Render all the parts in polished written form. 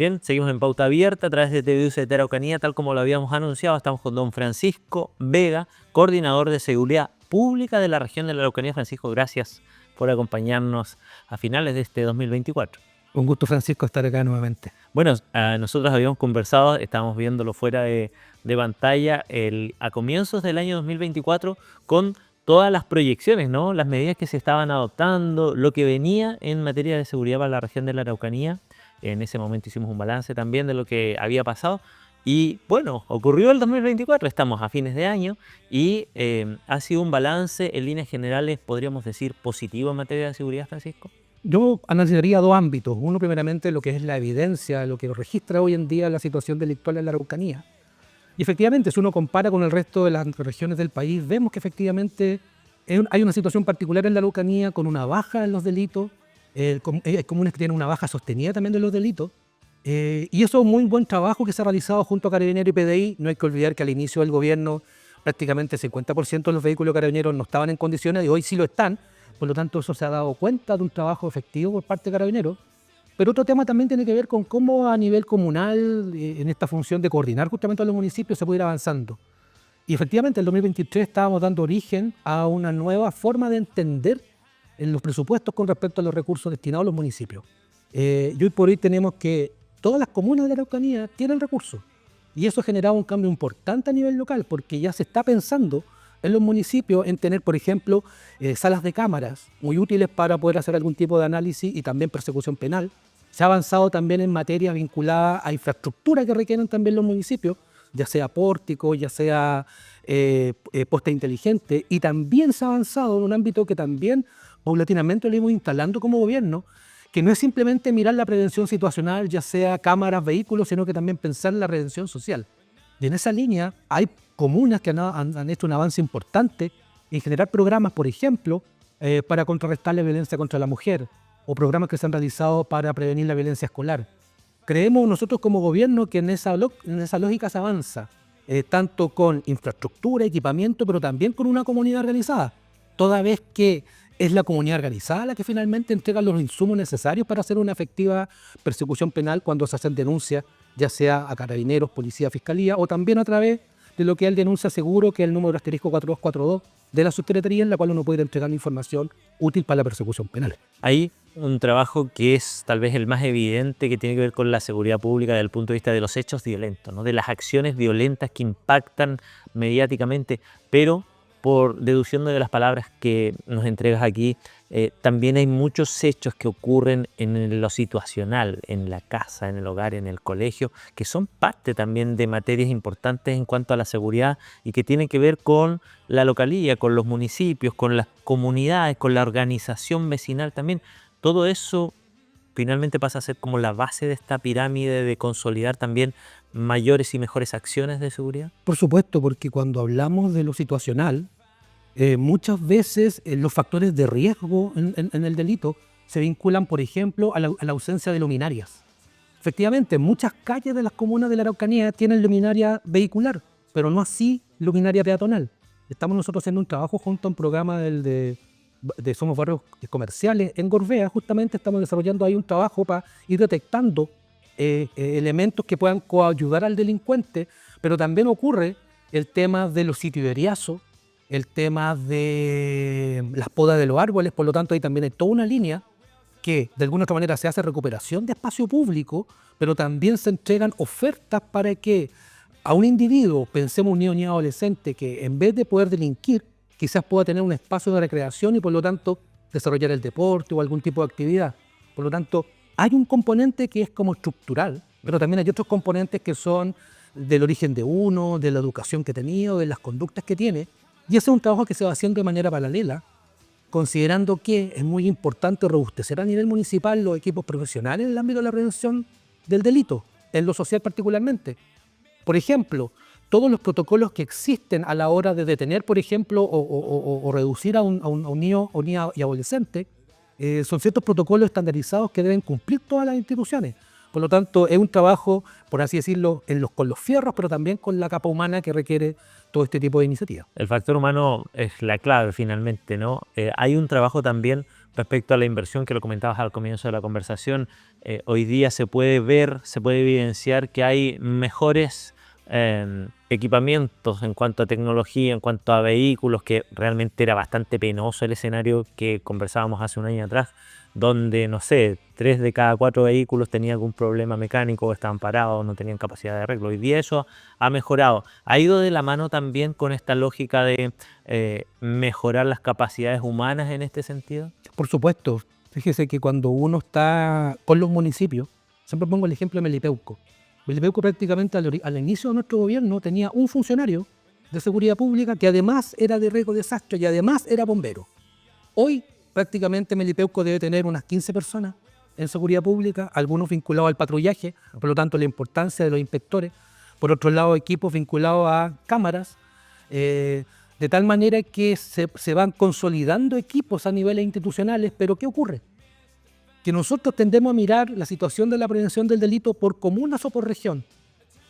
Bien, seguimos en Pauta Abierta a través de TVUC de Araucanía, tal como lo habíamos anunciado. Estamos con don Francisco Vega, coordinador de Seguridad Pública de la región de la Araucanía. Francisco, gracias por acompañarnos a finales de este 2024. Un gusto, Francisco, estar acá nuevamente. Bueno, nosotros habíamos conversado, estábamos viéndolo fuera de pantalla, a comienzos del año 2024 con todas las proyecciones, ¿no? Las medidas que se estaban adoptando, lo que venía en materia de seguridad para la región de la Araucanía. En ese momento hicimos un balance también de lo que había pasado. Y bueno, ocurrió el 2024, estamos a fines de año y ha sido un balance en líneas generales, podríamos decir, positivo en materia de seguridad, Francisco. Yo analizaría dos ámbitos. Uno, primeramente, lo que es la evidencia, lo que registra hoy en día la situación delictual en la Araucanía. Y efectivamente, si uno compara con el resto de las regiones del país, vemos que efectivamente hay una situación particular en la Araucanía con una baja en los delitos. Hay comunas que tienen una baja sostenida también de los delitos. Y eso es un muy buen trabajo que se ha realizado junto a Carabineros y PDI. No hay que olvidar que al inicio del gobierno prácticamente el 50% de los vehículos Carabineros no estaban en condiciones y hoy sí lo están. Por lo tanto, eso se ha dado cuenta de un trabajo efectivo por parte de Carabineros. Pero otro tema también tiene que ver con cómo a nivel comunal, en esta función de coordinar justamente a los municipios, se puede ir avanzando. Y efectivamente, en el 2023 estábamos dando origen a una nueva forma de entender en los presupuestos con respecto a los recursos destinados a los municipios. Y hoy por hoy tenemos que todas las comunas de la Araucanía tienen recursos. Y eso ha generado un cambio importante a nivel local, porque ya se está pensando en los municipios en tener, por ejemplo, salas de cámaras muy útiles para poder hacer algún tipo de análisis y también persecución penal. Se ha avanzado también en materia vinculada a infraestructura que requieren también los municipios, ya sea pórtico, ya sea poste inteligente, y también se ha avanzado en un ámbito que también paulatinamente lo hemos instalando como gobierno, que no es simplemente mirar la prevención situacional, ya sea cámaras, vehículos, sino que también pensar en la prevención social. Y en esa línea hay comunas que han hecho un avance importante en generar programas, por ejemplo, para contrarrestar la violencia contra la mujer, o programas que se han realizado para prevenir la violencia escolar. Creemos nosotros como gobierno que en esa lógica se avanza, tanto con infraestructura, equipamiento, pero también con una comunidad organizada, toda vez que es la comunidad organizada la que finalmente entrega los insumos necesarios para hacer una efectiva persecución penal cuando se hacen denuncias, ya sea a Carabineros, Policía, Fiscalía, o también a través de lo que es el denuncia seguro, que es el número asterisco 4242 de la subsecretaría, en la cual uno puede entregar información útil para la persecución penal. Hay un trabajo que es tal vez el más evidente, que tiene que ver con la seguridad pública desde el punto de vista de los hechos violentos, ¿no? De las acciones violentas que impactan mediáticamente, pero por deducción de las palabras que nos entregas aquí, también hay muchos hechos que ocurren en lo situacional, en la casa, en el hogar, en el colegio, que son parte también de materias importantes en cuanto a la seguridad y que tienen que ver con la localía, con los municipios, con las comunidades, con la organización vecinal también. Todo eso finalmente pasa a ser como la base de esta pirámide de consolidar también mayores y mejores acciones de seguridad. Por supuesto, porque cuando hablamos de lo situacional, muchas veces los factores de riesgo en el delito se vinculan, por ejemplo, a la ausencia de luminarias. Efectivamente, muchas calles de las comunas de la Araucanía tienen luminaria vehicular, pero no así luminaria peatonal. Estamos nosotros haciendo un trabajo junto a un programa de Somos Barrios Comerciales en Gorbea. Justamente estamos desarrollando ahí un trabajo para ir detectando elementos que puedan coayudar al delincuente, pero también ocurre el tema de los sitios de riazo, el tema de las podas de los árboles. Por lo tanto, ahí también hay toda una línea que de alguna otra manera se hace recuperación de espacio público, pero también se entregan ofertas para que a un individuo, pensemos un niño o adolescente, que en vez de poder delinquir, quizás pueda tener un espacio de recreación y por lo tanto desarrollar el deporte o algún tipo de actividad. Por lo tanto, hay un componente que es como estructural, pero también hay otros componentes que son del origen de uno, de la educación que ha tenido, de las conductas que tiene. Y ese es un trabajo que se va haciendo de manera paralela, considerando que es muy importante robustecer a nivel municipal los equipos profesionales en el ámbito de la prevención del delito, en lo social particularmente. Por ejemplo, todos los protocolos que existen a la hora de detener, por ejemplo, o reducir a un niño o niña y adolescente, son ciertos protocolos estandarizados que deben cumplir todas las instituciones. Por lo tanto, es un trabajo, por así decirlo, con los fierros, pero también con la capa humana que requiere todo este tipo de iniciativas. El factor humano es la clave finalmente, ¿no? Hay un trabajo también Respecto a la inversión que lo comentabas al comienzo de la conversación, hoy día se puede ver, se puede evidenciar que hay mejores equipamientos en cuanto a tecnología, en cuanto a vehículos, que realmente era bastante penoso el escenario que conversábamos hace un año atrás, donde, no sé, 3 de cada 4 vehículos tenían algún problema mecánico, o estaban parados, no tenían capacidad de arreglo. Hoy día eso ha mejorado. Ha ido de la mano también con esta lógica de mejorar las capacidades humanas en este sentido. Por supuesto, fíjese que cuando uno está con los municipios, siempre pongo el ejemplo de Melipeuco. Melipeuco prácticamente al inicio de nuestro gobierno tenía un funcionario de seguridad pública que además era de riesgo de desastre y además era bombero. Hoy prácticamente Melipeuco debe tener unas 15 personas en seguridad pública, algunos vinculados al patrullaje, por lo tanto la importancia de los inspectores. Por otro lado, equipos vinculados a cámaras, de tal manera que se van consolidando equipos a niveles institucionales. Pero ¿qué ocurre? Que nosotros tendemos a mirar la situación de la prevención del delito por comunas o por región.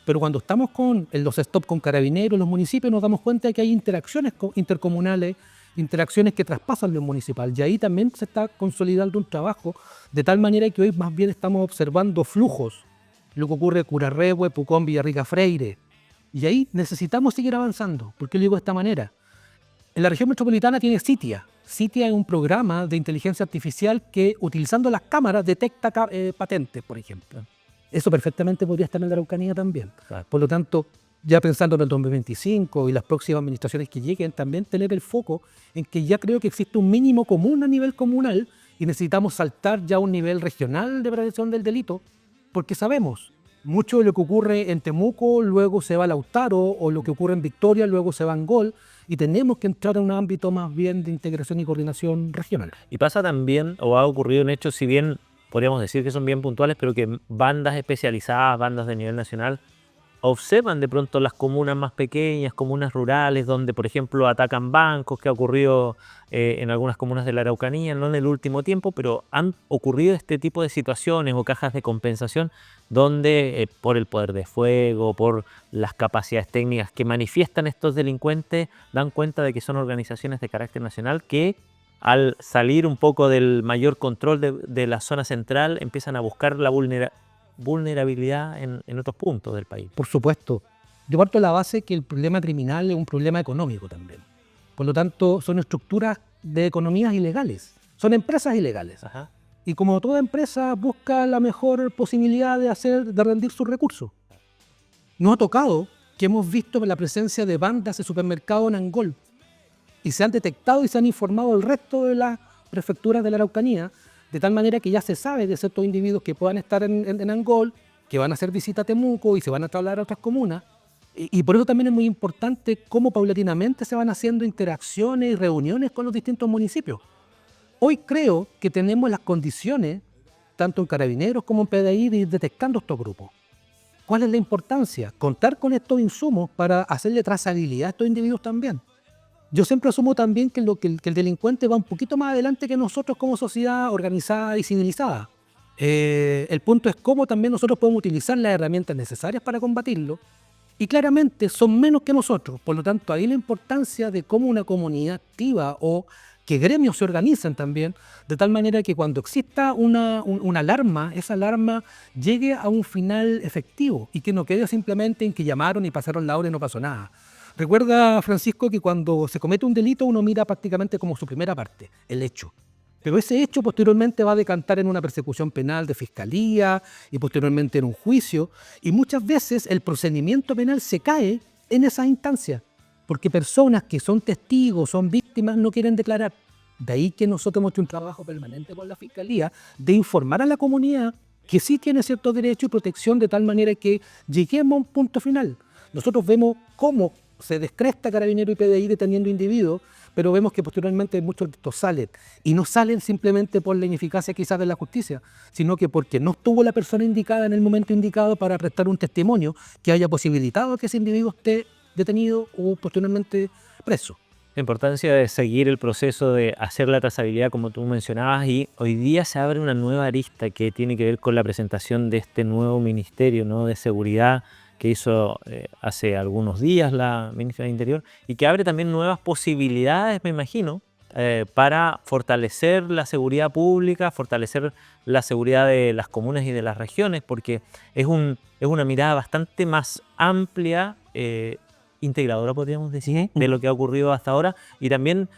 Pero cuando estamos en los stop con carabineros, los municipios, nos damos cuenta de que hay interacciones intercomunales, interacciones que traspasan lo municipal. Y ahí también se está consolidando un trabajo, de tal manera que hoy más bien estamos observando flujos. Lo que ocurre en Curarrehue, Pucón, Villarrica, Freire. Y ahí necesitamos seguir avanzando. ¿Por qué lo digo de esta manera? En la región metropolitana tiene Citia. Citia es un programa de inteligencia artificial que, utilizando las cámaras, detecta patentes, por ejemplo. Eso perfectamente podría estar en la Araucanía también. Claro. Por lo tanto, ya pensando en el 2025 y las próximas administraciones que lleguen, también tener el foco en que ya creo que existe un mínimo común a nivel comunal y necesitamos saltar ya a un nivel regional de prevención del delito, porque sabemos mucho de lo que ocurre en Temuco, luego se va a Lautaro, o lo que ocurre en Victoria, luego se va a Angol, y tenemos que entrar en un ámbito más bien de integración y coordinación regional. Y pasa también, o ha ocurrido en hechos, si bien podríamos decir que son bien puntuales, pero que bandas especializadas, bandas de nivel nacional, observan de pronto las comunas más pequeñas, comunas rurales, donde por ejemplo atacan bancos, que ha ocurrido en algunas comunas de la Araucanía, no en el último tiempo, pero han ocurrido este tipo de situaciones o cajas de compensación donde por el poder de fuego, por las capacidades técnicas que manifiestan estos delincuentes, dan cuenta de que son organizaciones de carácter nacional que al salir un poco del mayor control de la zona central empiezan a buscar la vulnerabilidad en otros puntos del país. Por supuesto, yo parto de la base que el problema criminal es un problema económico también. Por lo tanto, son estructuras de economías ilegales, son empresas ilegales. Ajá. Y como toda empresa busca la mejor posibilidad de rendir sus recursos. Nos ha tocado que hemos visto la presencia de bandas de supermercados en Angol y se han detectado y se han informado al resto de las prefecturas de la Araucanía, de tal manera que ya se sabe de ciertos individuos que puedan estar en Angol, que van a hacer visita a Temuco y se van a trasladar a otras comunas. Y por eso también es muy importante cómo paulatinamente se van haciendo interacciones y reuniones con los distintos municipios. Hoy creo que tenemos las condiciones, tanto en Carabineros como en PDI, de ir detectando estos grupos. ¿Cuál es la importancia? Contar con estos insumos para hacerle trazabilidad a estos individuos también. Yo siempre asumo también que el delincuente va un poquito más adelante que nosotros como sociedad organizada y civilizada. El punto es cómo también nosotros podemos utilizar las herramientas necesarias para combatirlo, y claramente son menos que nosotros. Por lo tanto, ahí la importancia de cómo una comunidad activa o que gremios se organizan también, de tal manera que cuando exista una alarma, esa alarma llegue a un final efectivo y que no quede simplemente en que llamaron y pasaron la hora y no pasó nada. Recuerda, Francisco, que cuando se comete un delito uno mira prácticamente como su primera parte, el hecho. Pero ese hecho posteriormente va a decantar en una persecución penal de fiscalía y posteriormente en un juicio. Y muchas veces el procedimiento penal se cae en esas instancias, porque personas que son testigos, son víctimas, no quieren declarar. De ahí que nosotros hemos hecho un trabajo permanente con la fiscalía de informar a la comunidad que sí tiene ciertos derechos y protección, de tal manera que lleguemos a un punto final. Nosotros vemos cómo se descresta Carabinero y PDI deteniendo individuos, pero vemos que posteriormente muchos de estos salen. Y no salen simplemente por la ineficacia quizás de la justicia, sino que porque no estuvo la persona indicada en el momento indicado para prestar un testimonio que haya posibilitado que ese individuo esté detenido o posteriormente preso. La importancia de seguir el proceso de hacer la trazabilidad, como tú mencionabas, y hoy día se abre una nueva arista que tiene que ver con la presentación de este nuevo ministerio, ¿no?, de seguridad que hizo hace algunos días la ministra del Interior, y que abre también nuevas posibilidades, me imagino, para fortalecer la seguridad pública, fortalecer la seguridad de las comunas y de las regiones, porque es una mirada bastante más amplia, integradora, podríamos decir, de lo que ha ocurrido hasta ahora, y también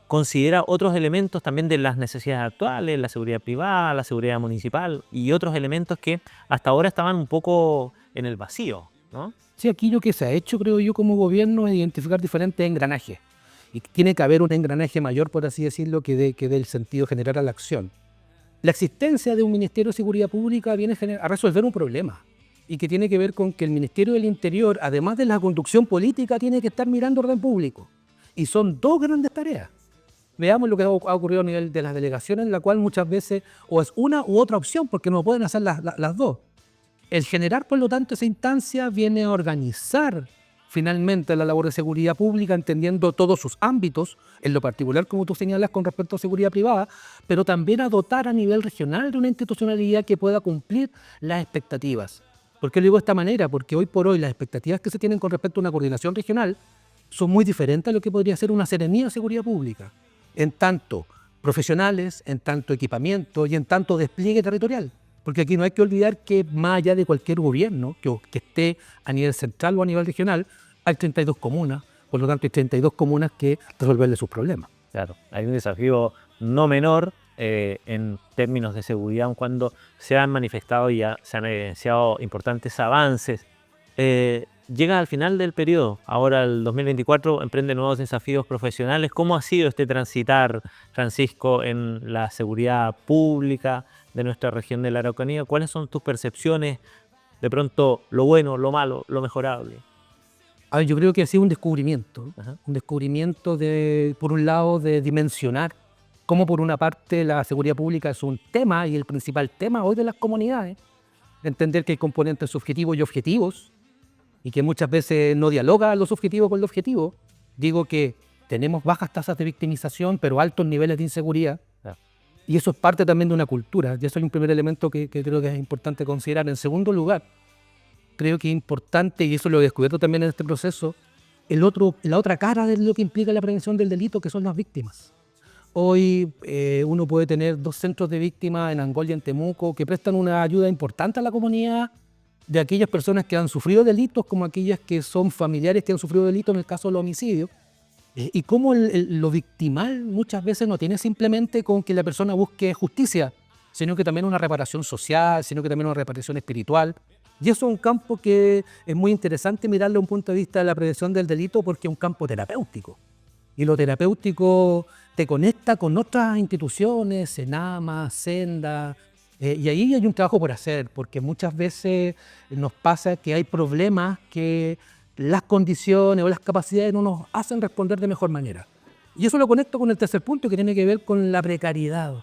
considera otros elementos también de las necesidades actuales, la seguridad privada, la seguridad municipal y otros elementos que hasta ahora estaban un poco en el vacío, ¿no? Sí, aquí lo que se ha hecho, creo yo, como gobierno es identificar diferentes engranajes. Y tiene que haber un engranaje mayor, por así decirlo, que dé el sentido general a la acción. La existencia de un Ministerio de Seguridad Pública viene a resolver un problema y que tiene que ver con que el Ministerio del Interior, además de la conducción política, tiene que estar mirando orden público. Y son dos grandes tareas. Veamos lo que ha ocurrido a nivel de las delegaciones, en la cual muchas veces o es una u otra opción, porque no pueden hacer las dos. El generar, por lo tanto, esa instancia viene a organizar finalmente la labor de seguridad pública, entendiendo todos sus ámbitos, en lo particular, como tú señalas, con respecto a seguridad privada, pero también a dotar a nivel regional de una institucionalidad que pueda cumplir las expectativas. ¿Por qué lo digo de esta manera? Porque hoy por hoy las expectativas que se tienen con respecto a una coordinación regional son muy diferentes a lo que podría ser una Seremía de Seguridad Pública, en tanto profesionales, en tanto equipamiento y en tanto despliegue territorial. Porque aquí no hay que olvidar que más allá de cualquier gobierno que esté a nivel central o a nivel regional, hay 32 comunas, por lo tanto hay 32 comunas que resolverle sus problemas. Claro, hay un desafío no menor en términos de seguridad, cuando se han manifestado y ya se han evidenciado importantes avances. Llega al final del periodo, ahora el 2024 emprende nuevos desafíos profesionales. ¿Cómo ha sido este transitar, Francisco, en la seguridad pública de nuestra región de la Araucanía? ¿Cuáles son tus percepciones? De pronto, lo bueno, lo malo, lo mejorable. A ver, yo creo que ha sido un descubrimiento, Ajá. un descubrimiento por un lado, de dimensionar cómo por una parte la seguridad pública es un tema y el principal tema hoy de las comunidades, entender que hay componentes subjetivos y objetivos, y que muchas veces no dialoga lo subjetivo con lo objetivo. Digo que tenemos bajas tasas de victimización, pero altos niveles de inseguridad. Claro. Y eso es parte también de una cultura. Y eso es un primer elemento que creo que es importante considerar. En segundo lugar, creo que es importante, y eso lo he descubierto también en este proceso, la otra cara de lo que implica la prevención del delito, que son las víctimas. Hoy uno puede tener 2 centros de víctimas en Angol y en Temuco que prestan una ayuda importante a la comunidad, de aquellas personas que han sufrido delitos como aquellas que son familiares que han sufrido delitos en el caso de los homicidios, y cómo lo victimal muchas veces no tiene simplemente con que la persona busque justicia, sino que también una reparación social, sino que también una reparación espiritual. Y eso es un campo que es muy interesante mirarlo desde un punto de vista de la prevención del delito, porque es un campo terapéutico. Y lo terapéutico te conecta con otras instituciones, Senama, Senda. Y ahí hay un trabajo por hacer, porque muchas veces nos pasa que hay problemas que las condiciones o las capacidades no nos hacen responder de mejor manera. Y eso lo conecto con el tercer punto, que tiene que ver con la precariedad.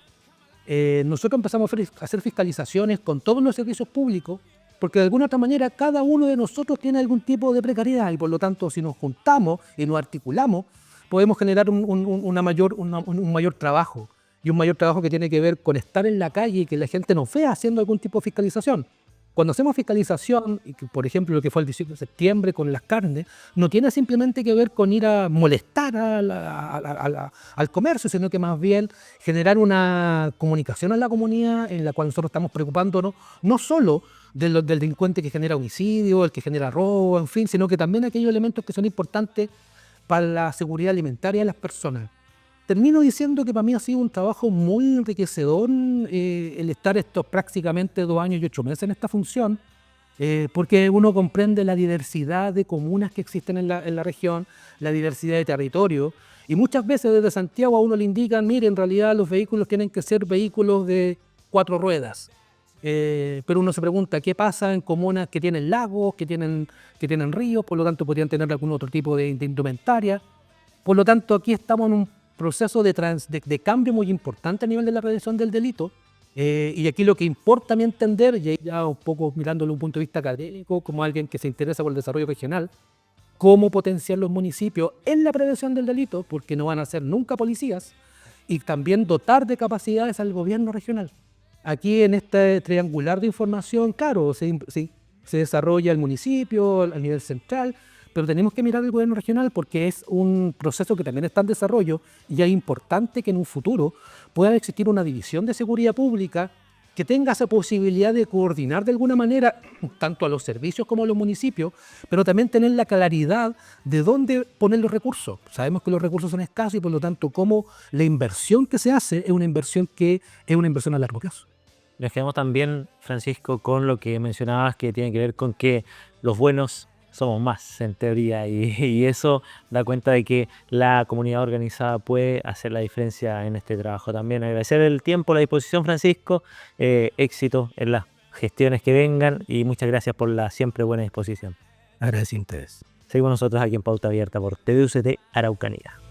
Nosotros empezamos a hacer fiscalizaciones con todos los servicios públicos, porque de alguna otra manera cada uno de nosotros tiene algún tipo de precariedad, y por lo tanto si nos juntamos y nos articulamos, podemos generar un mayor trabajo. Y un mayor trabajo que tiene que ver con estar en la calle y que la gente nos vea haciendo algún tipo de fiscalización. Cuando hacemos fiscalización, y que, por ejemplo, lo que fue el 18 de septiembre con las carnes, no tiene simplemente que ver con ir a molestar al comercio, sino que más bien generar una comunicación a la comunidad en la cual nosotros estamos preocupándonos no solo del delincuente que genera homicidio, el que genera robo, en fin, sino que también aquellos elementos que son importantes para la seguridad alimentaria de las personas. Termino diciendo que para mí ha sido un trabajo muy enriquecedor el estar estos prácticamente 2 años y 8 meses en esta función, porque uno comprende la diversidad de comunas que existen en la región, la diversidad de territorio, y muchas veces desde Santiago a uno le indican, mire, en realidad los vehículos tienen que ser vehículos de 4 ruedas. Pero uno se pregunta qué pasa en comunas que tienen lagos, que tienen ríos, por lo tanto podrían tener algún otro tipo de indumentaria. Por lo tanto, aquí estamos en un proceso de cambio muy importante a nivel de la prevención del delito, y aquí lo que importa a mi entender, y ya un poco mirándolo desde un punto de vista académico, como alguien que se interesa por el desarrollo regional, cómo potenciar los municipios en la prevención del delito, porque no van a ser nunca policías, y también dotar de capacidades al gobierno regional. Aquí en este triangular de información, claro, se desarrolla el municipio a nivel central, pero tenemos que mirar el gobierno regional porque es un proceso que también está en desarrollo y es importante que en un futuro pueda existir una división de seguridad pública que tenga esa posibilidad de coordinar de alguna manera tanto a los servicios como a los municipios, pero también tener la claridad de dónde poner los recursos. Sabemos que los recursos son escasos y por lo tanto cómo la inversión que se hace es una inversión a largo plazo. Nos quedamos también, Francisco, con lo que mencionabas que tiene que ver con que los buenos somos más, en teoría, y eso da cuenta de que la comunidad organizada puede hacer la diferencia en este trabajo también. Agradecer el tiempo, la disposición, Francisco, éxito en las gestiones que vengan y muchas gracias por la siempre buena disposición. Agradecido a ustedes. Seguimos nosotros aquí en Pauta Abierta por TVUCT Araucanía.